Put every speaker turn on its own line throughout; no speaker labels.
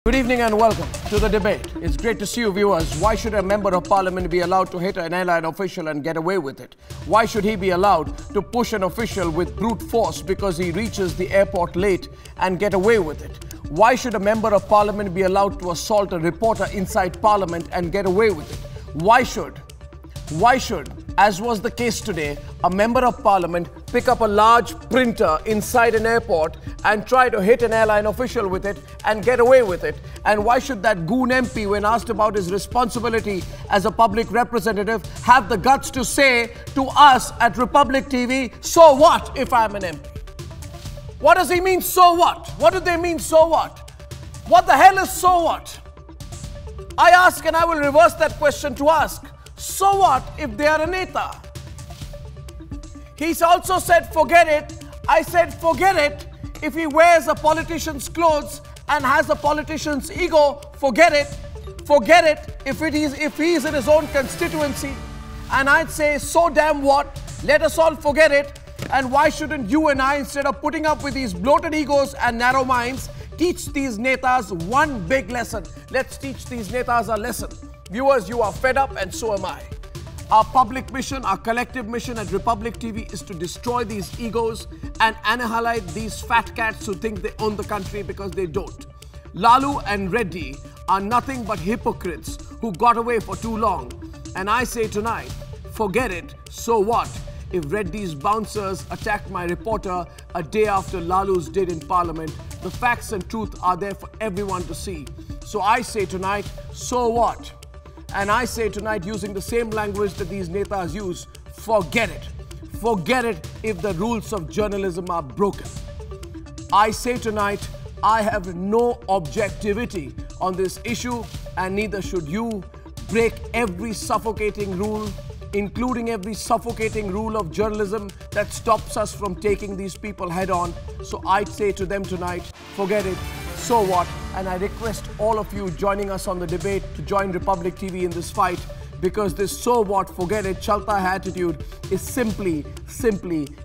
Good evening and welcome to the debate. It's great to see you viewers. Why should a member of parliament be allowed to hit an airline official and get away with it? Why should he be allowed to push an official with brute force because he reaches the airport late and get away with it? Why should a member of parliament be allowed to assault a reporter inside parliament and get away with it? Why should, as was the case today, a member of parliament pick up a large printer inside an airport and try to hit an airline official with it and get away with it? And why should that goon MP, when asked about his responsibility as a public representative, have the guts to say to us at Republic TV, so what if I'm an MP? What does he mean, so what? What do they mean, so what? What the hell is so what? I ask, and I will reverse that question to ask, so what if they are a neta? He's also said, forget it. I said, forget it. If he wears a politician's clothes and has a politician's ego, forget it. Forget it if he's in his own constituency. And I'd say, so damn what? Let us all forget it. And why shouldn't you and I, instead of putting up with these bloated egos and narrow minds, teach these netas one big lesson? Let's teach these netas a lesson. Viewers, you are fed up and so am I. Our public mission, our collective mission at Republic TV is to destroy these egos and annihilate these fat cats who think they own the country because they don't. Lalu and Reddy are nothing but hypocrites who got away for too long. And I say tonight, forget it, so what? If Reddy's bouncers attacked my reporter a day after Lalu's did in Parliament, the facts and truth are there for everyone to see. So I say tonight, so what? And I say tonight, using the same language that these netas use, forget it. Forget it if the rules of journalism are broken. I say tonight, I have no objectivity on this issue, and neither should you. Break every suffocating rule, including every suffocating rule of journalism that stops us from taking these people head on. So I'd say to them tonight, forget it, so what? And I request all of you joining us on the debate to join Republic TV in this fight, because this so what, forget it, chalta hai attitude is simply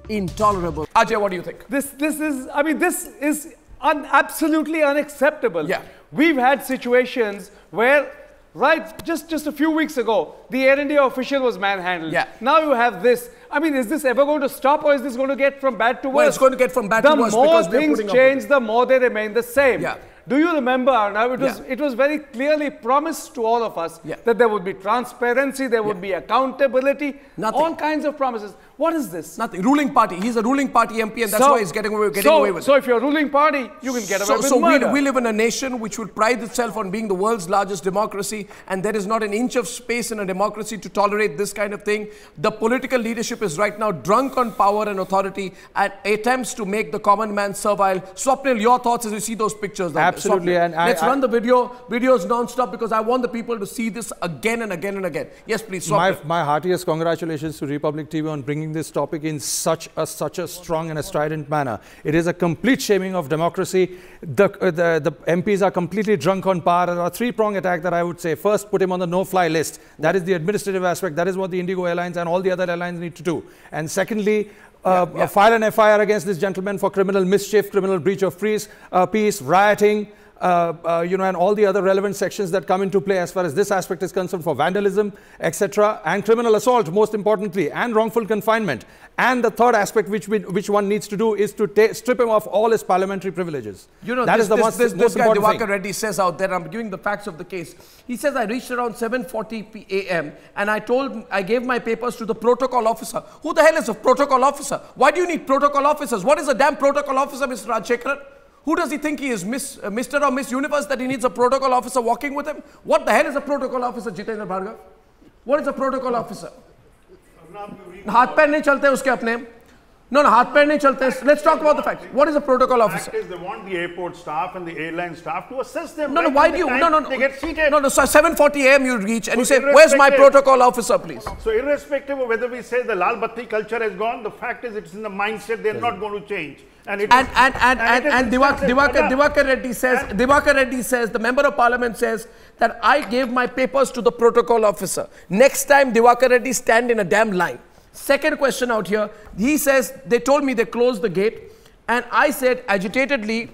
intolerable. Ajay, what do you think?
This is absolutely unacceptable.
Yeah.
We've had situations where, right, just a few weeks ago, the Air India official was manhandled.
Yeah.
Now you have this. I mean, is this ever going to stop, or is this going to get from bad to worse?
Well, it's going to get from bad to worse because
the more things change, the more they remain the same.
Yeah.
Do you remember, Arnav, it was very clearly promised to all of us that there would be transparency, there would be accountability, all kinds of promises. What is this?
Nothing. Ruling party. He's a ruling party MP, and that's why he's getting away with it.
So if you're a ruling party, you can get away with murder.
We live in a nation which would pride itself on being the world's largest democracy, and there is not an inch of space in a democracy to tolerate this kind of thing. The political leadership is right now drunk on power and authority and attempts to make the common man servile. Swapnil, your thoughts as you see those pictures?
Absolutely. And
let's run the videos non-stop, because I want the people to see this again and again and again. Yes, please.
My heartiest congratulations to Republic TV on bringing this topic in such a strong and a strident manner. It is a complete shaming of democracy. The MPs are completely drunk on power. There are three-prong attack that I would say. First, put him on the no-fly list. That is the administrative aspect. That is what the Indigo Airlines and all the other airlines need to do. And secondly, file an FIR against this gentleman for criminal mischief, criminal breach of peace, rioting, and all the other relevant sections that come into play as far as this aspect is concerned, for vandalism, etc., and criminal assault, most importantly, and wrongful confinement. And the third aspect which one needs to do is to strip him of all his parliamentary privileges. That is the most important
guy, Diwakar
thing.
Reddy, says out there, I'm giving the facts of the case. He says, I reached around 7:40 a.m. and I gave my papers to the protocol officer. Who the hell is a protocol officer? Why do you need protocol officers? What is a damn protocol officer, Mr. Rajshekharan? Who does he think he is, Mr. or Miss Universe, that he needs a protocol officer walking with him? What the hell is a protocol officer, Jitendra Bhargav? What is a protocol officer? हाथ पैर नहीं चलते उसके अपने. No, हाथ पैर नहीं चलते. Let's talk about the facts. What is a protocol officer?
The fact is, they want the airport staff and the airline staff to assist them.
No, why do you? No.
They get seated.
No. So 7:40 a.m. you reach and you say, "Where's my protocol officer, please?"
So irrespective of whether we say the Lal Batti culture has gone, the fact is it's in the mindset. They're not going to change. And Diwakar Reddy says, the member of parliament says that I gave my papers to the protocol officer. Next time, Diwakar Reddy stand in a damn line. Second question out here, he says, they told me they closed the gate, and I said agitatedly,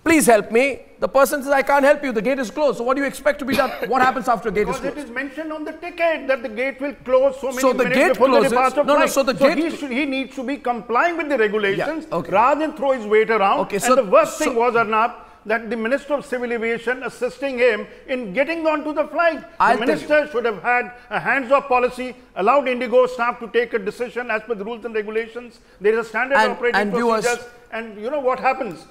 Please help me. The person says, I can't help you. The gate is closed. So what do you expect to be done? What happens after the gate is closed?
Because it is mentioned on the ticket that the gate will close so many
so the
minutes
gate
before
closes.
the departure
No,
flight.
so the gate...
he needs to be complying with the regulations
okay.
rather than throw his weight around.
Okay,
and the worst thing was, Arnab, that the Minister of Civil Aviation assisting him in getting onto the flight. The Minister should have had a hands-off policy, allowed Indigo staff to take a decision as per the rules and regulations. There is a standard operating procedures. And you know what happens?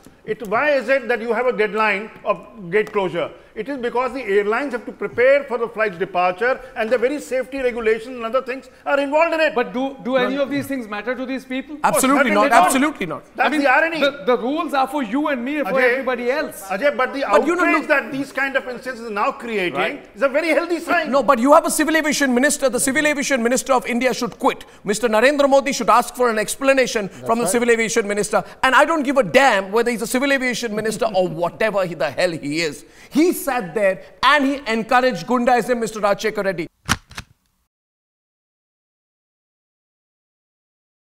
Why is it that you have a deadline of gate closure? It is because the airlines have to prepare for the flight's departure, and the very safety regulations and other things are involved in it.
But do any of these things matter to these people?
Absolutely not. Absolutely not.
That's the irony.
The rules are for you and me and for everybody else.
Ajay, but the outrage that these kind of instances are now creating is a very healthy sign.
No, but you have a civil aviation minister. The civil aviation minister of India should quit. Mr. Narendra Modi should ask for an explanation from the civil aviation minister. And I don't give a damn whether he's a civil aviation minister or whatever the hell he is. He sat there and he encouraged Gundaism, Mr. Rajshekar Reddy.